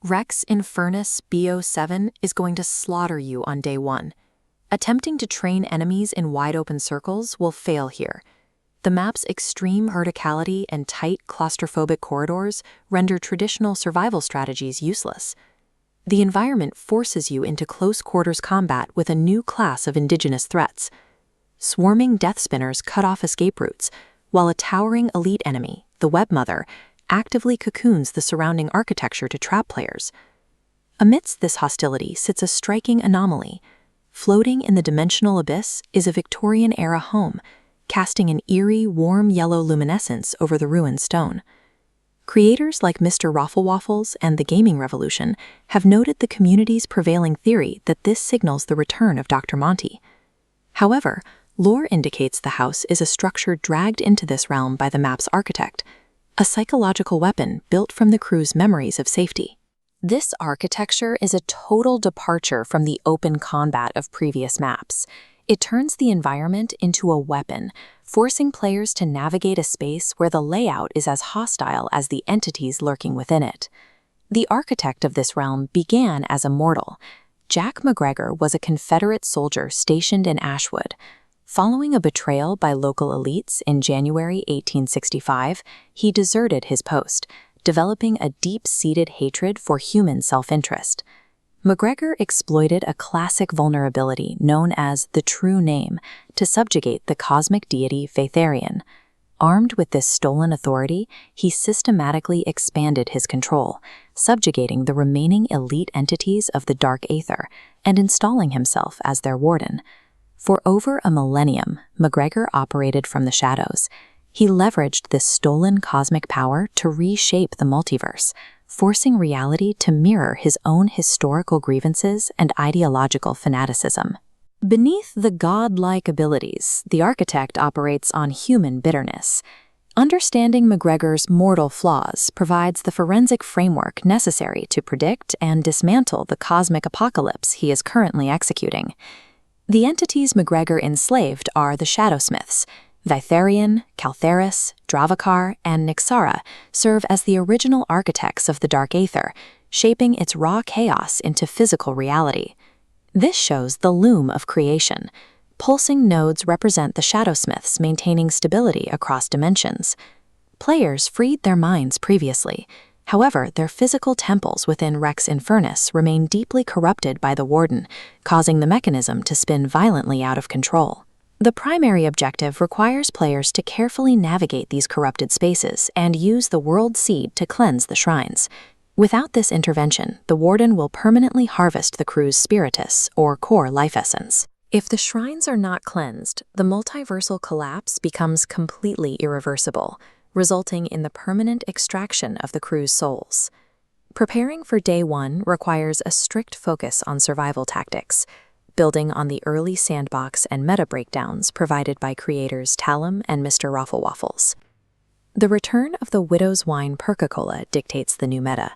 Rex Infernus BO7 is going to slaughter you on day 1. Attempting to train enemies in wide-open circles will fail here. The map's extreme verticality and tight claustrophobic corridors render traditional survival strategies useless. The environment forces you into close-quarters combat with a new class of indigenous threats. Swarming death spinners cut off escape routes, while a towering elite enemy, the Web Mother, actively cocoons the surrounding architecture to trap players. Amidst this hostility sits a striking anomaly. Floating in the dimensional abyss is a Victorian-era home, casting an eerie, warm yellow luminescence over the ruined stone. Creators like Mr. Rafflewaffles and the Gaming Revolution have noted the community's prevailing theory that this signals the return of Dr. Monty. However, lore indicates the house is a structure dragged into this realm by the map's architect, a psychological weapon built from the crew's memories of safety. This architecture is a total departure from the open combat of previous maps. It turns the environment into a weapon, forcing players to navigate a space where the layout is as hostile as the entities lurking within it. The architect of this realm began as a mortal. Jack McGregor was a Confederate soldier stationed in Ashwood. Following a betrayal by local elites in January 1865, he deserted his post, developing a deep-seated hatred for human self-interest. McGregor exploited a classic vulnerability known as the True Name to subjugate the cosmic deity Veytharion. Armed with this stolen authority, he systematically expanded his control, subjugating the remaining elite entities of the Dark Aether and installing himself as their warden. For over a millennium, McGregor operated from the shadows. He leveraged this stolen cosmic power to reshape the multiverse, forcing reality to mirror his own historical grievances and ideological fanaticism. Beneath the godlike abilities, the architect operates on human bitterness. Understanding McGregor's mortal flaws provides the forensic framework necessary to predict and dismantle the cosmic apocalypse he is currently executing. The entities McGregor enslaved are the Shadowsmiths. Veytharion, Caltheris, Dravakar, and Nyxara serve as the original architects of the Dark Aether, shaping its raw chaos into physical reality. This shows the Loom of creation. Pulsing nodes represent the Shadowsmiths maintaining stability across dimensions. Players freed their minds previously. However, their physical temples within Rex Infernus remain deeply corrupted by the Warden, causing the mechanism to spin violently out of control. The primary objective requires players to carefully navigate these corrupted spaces and use the World Seed to cleanse the shrines. Without this intervention, the Warden will permanently harvest the crew's spiritus, or core life essence. If the shrines are not cleansed, the multiversal collapse becomes completely irreversible, resulting in the permanent extraction of the crew's souls. Preparing for Day 1 requires a strict focus on survival tactics, building on the early sandbox and meta breakdowns provided by creators Talum and Mr. Rafflewaffles. The return of the Widow's Wine Perca-Cola dictates the new meta.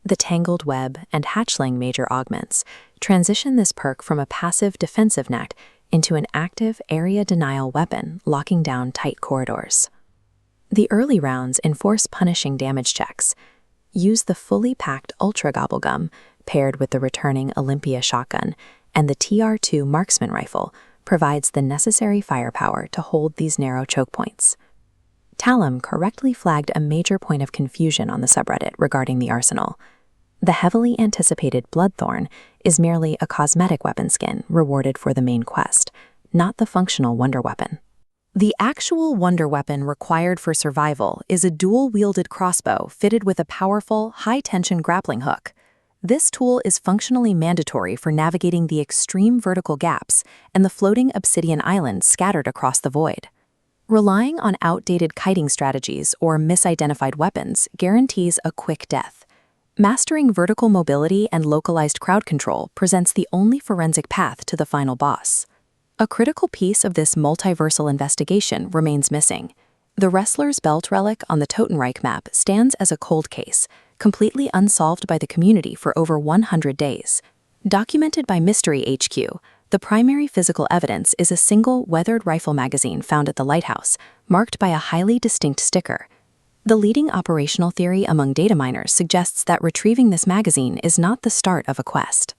The Tangled Web and Hatchling major augments transition this perk from a passive defensive knack into an active area denial weapon, locking down tight corridors. The early rounds enforce punishing damage checks. Use the fully packed Ultra Gobblegum, paired with the returning Olympia shotgun, and the TR2 marksman rifle provides the necessary firepower to hold these narrow choke points. Talum correctly flagged a major point of confusion on the subreddit regarding the arsenal. The heavily anticipated Bloodthorn is merely a cosmetic weapon skin rewarded for the main quest, not the functional wonder weapon. The actual wonder weapon required for survival is a dual-wielded crossbow fitted with a powerful, high-tension grappling hook. This tool is functionally mandatory for navigating the extreme vertical gaps and the floating obsidian islands scattered across the void. Relying on outdated kiting strategies or misidentified weapons guarantees a quick death. Mastering vertical mobility and localized crowd control presents the only forensic path to the final boss. A critical piece of this multiversal investigation remains missing. The Wrestler's Belt relic on the Totenreich map stands as a cold case, completely unsolved by the community for over 100 days. Documented by MysteryHQ, the primary physical evidence is a single weathered rifle magazine found at the lighthouse, marked by a highly distinct sticker. The leading operational theory among data miners suggests that retrieving this magazine is not the start of a quest.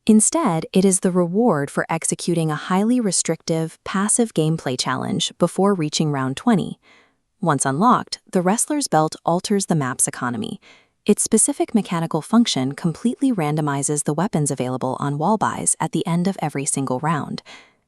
Instead, it is the reward for executing a highly restrictive, passive gameplay challenge before reaching round 20. Once unlocked, the Wrestler's Belt alters the map's economy. Its specific mechanical function completely randomizes the weapons available on wall buys at the end of every single round.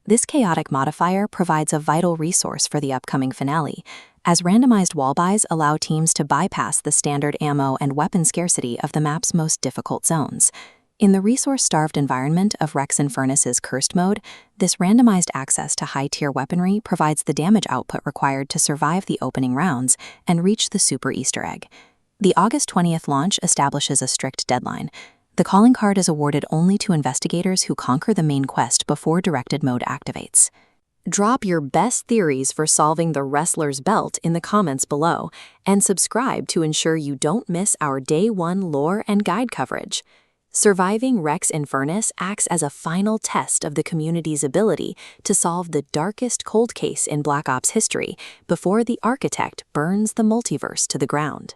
This chaotic modifier provides a vital resource for the upcoming finale, as randomized wall buys allow teams to bypass the standard ammo and weapon scarcity of the map's most difficult zones. In the resource-starved environment of Rex Infernus's Cursed mode, this randomized access to high-tier weaponry provides the damage output required to survive the opening rounds and reach the Super Easter egg. The August 20th launch establishes a strict deadline. The calling card is awarded only to investigators who conquer the main quest before directed mode activates. Drop your best theories for solving the Wrestler's Belt in the comments below, and subscribe to ensure you don't miss our Day 1 lore and guide coverage. Surviving Rex Infernus acts as a final test of the community's ability to solve the darkest cold case in Black Ops history before the Architect burns the multiverse to the ground.